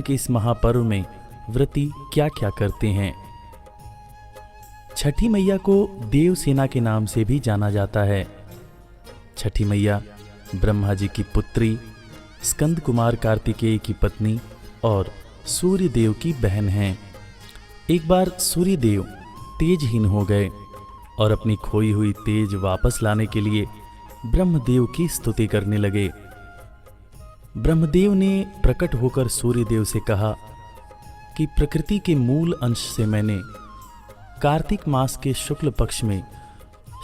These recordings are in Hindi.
के इस महापर्व में व्रती क्या क्या करते हैं। छठी मैया को देवसेना के नाम से भी जाना जाता है। छठी मैया ब्रह्मा जी की पुत्री, स्कंद कुमार कार्तिकेय की पत्नी और सूर्य देव की बहन हैं। एक बार सूर्य देव तेजहीन हो गए और अपनी खोई हुई तेज वापस लाने के लिए ब्रह्मदेव की स्तुति करने लगे। ब्रह्मदेव ने प्रकट होकर सूर्य देव से कहा कि प्रकृति के मूल अंश से मैंने कार्तिक मास के शुक्ल पक्ष में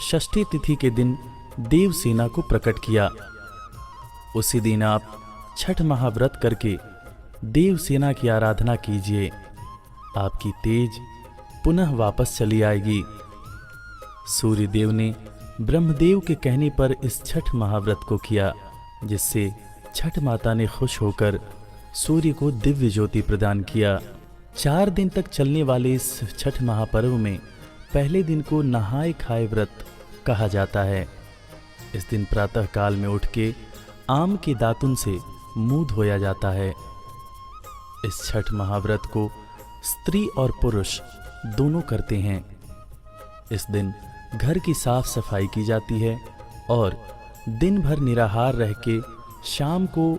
षष्ठी तिथि के दिन देवसेना को प्रकट किया। उसी दिन आप छठ महाव्रत करके देवसेना की आराधना कीजिए, आपकी तेज पुनः वापस चली आएगी। सूर्य देव ने ब्रह्मदेव के कहने पर इस छठ महाव्रत को किया, जिससे छठ माता ने खुश होकर सूर्य को दिव्य ज्योति प्रदान किया। 4 दिन तक चलने वाले इस छठ महापर्व में पहले दिन को नहाए खाए व्रत कहा जाता है। इस दिन प्रातः काल में उठ के आम के दातुन से मुंह धोया जाता है। इस छठ महाव्रत को स्त्री और पुरुष दोनों करते हैं। इस दिन घर की साफ सफाई की जाती है और दिन भर निराहार रह के शाम को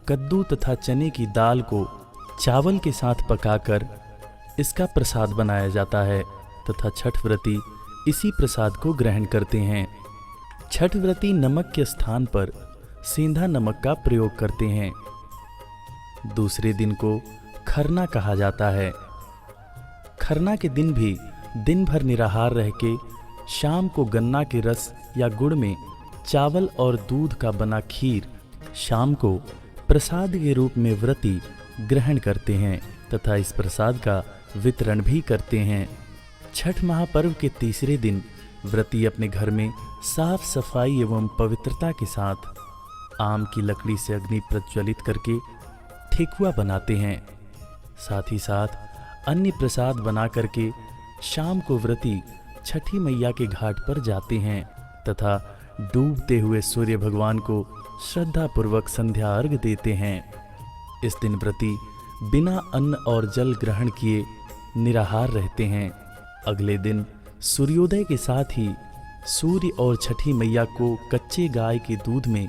कद्दू तथा चने की दाल को चावल के साथ पकाकर इसका प्रसाद बनाया जाता है तथा छठ व्रती इसी प्रसाद को ग्रहण करते हैं। छठ व्रती नमक के स्थान पर सेंधा नमक का प्रयोग करते हैं। दूसरे दिन को खरना कहा जाता है। खरना के दिन भी दिन भर निराहार रह के शाम को गन्ना के रस या गुड़ में चावल और दूध का बना खीर शाम को प्रसाद के रूप में व्रती ग्रहण करते हैं तथा इस प्रसाद का वितरण भी करते हैं। छठ महापर्व के तीसरे दिन व्रती अपने घर में साफ सफाई एवं पवित्रता के साथ आम की लकड़ी से अग्नि प्रज्वलित करके ठेकुआ बनाते हैं। साथ ही साथ अन्य प्रसाद बना करके शाम को व्रती छठी मैया के घाट पर जाते हैं तथा डूबते हुए सूर्य भगवान को श्रद्धापूर्वक संध्या अर्घ देते हैं। इस दिन व्रती बिना अन्न और जल ग्रहण किए निराहार रहते हैं। अगले दिन सूर्योदय के साथ ही सूर्य और छठी मैया को कच्चे गाय के दूध में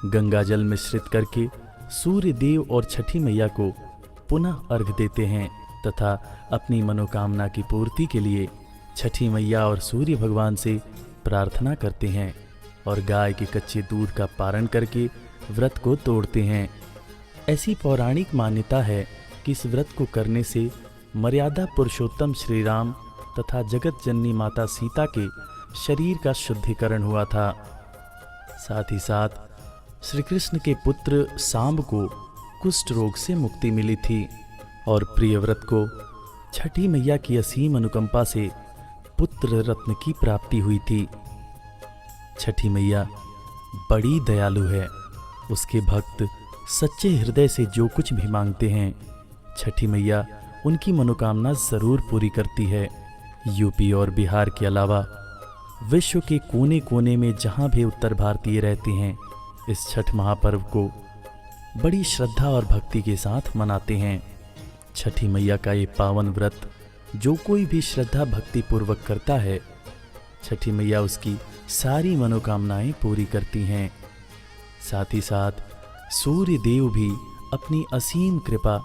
गंगा जल मिश्रित करके सूर्य देव और छठी मैया को पुनः अर्घ देते हैं तथा अपनी मनोकामना की पूर्ति के लिए छठी मैया और सूर्य भगवान से प्रार्थना करते हैं और गाय के कच्चे दूध का पारण करके व्रत को तोड़ते हैं। ऐसी पौराणिक मान्यता है कि इस व्रत को करने से मर्यादा पुरुषोत्तम श्री राम तथा जगत जननी माता सीता के शरीर का शुद्धिकरण हुआ था। साथ ही साथ श्री कृष्ण के पुत्र सांब को कुष्ठ रोग से मुक्ति मिली थी और प्रियव्रत को छठी मैया की असीम अनुकंपा से पुत्र रत्न की प्राप्ति हुई थी। छठी मैया बड़ी दयालु है। उसके भक्त सच्चे हृदय से जो कुछ भी मांगते हैं छठी मैया उनकी मनोकामना जरूर पूरी करती है। यूपी और बिहार के अलावा विश्व के कोने कोने में जहाँ भी उत्तर भारतीय रहते हैं इस छठ महापर्व को बड़ी श्रद्धा और भक्ति के साथ मनाते हैं। छठी मैया का ये पावन व्रत जो कोई भी श्रद्धा भक्ति पूर्वक करता है छठी मैया उसकी सारी मनोकामनाएं पूरी करती हैं। साथ ही साथ सूर्य देव भी अपनी असीम कृपा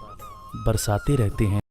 बरसाते रहते हैं।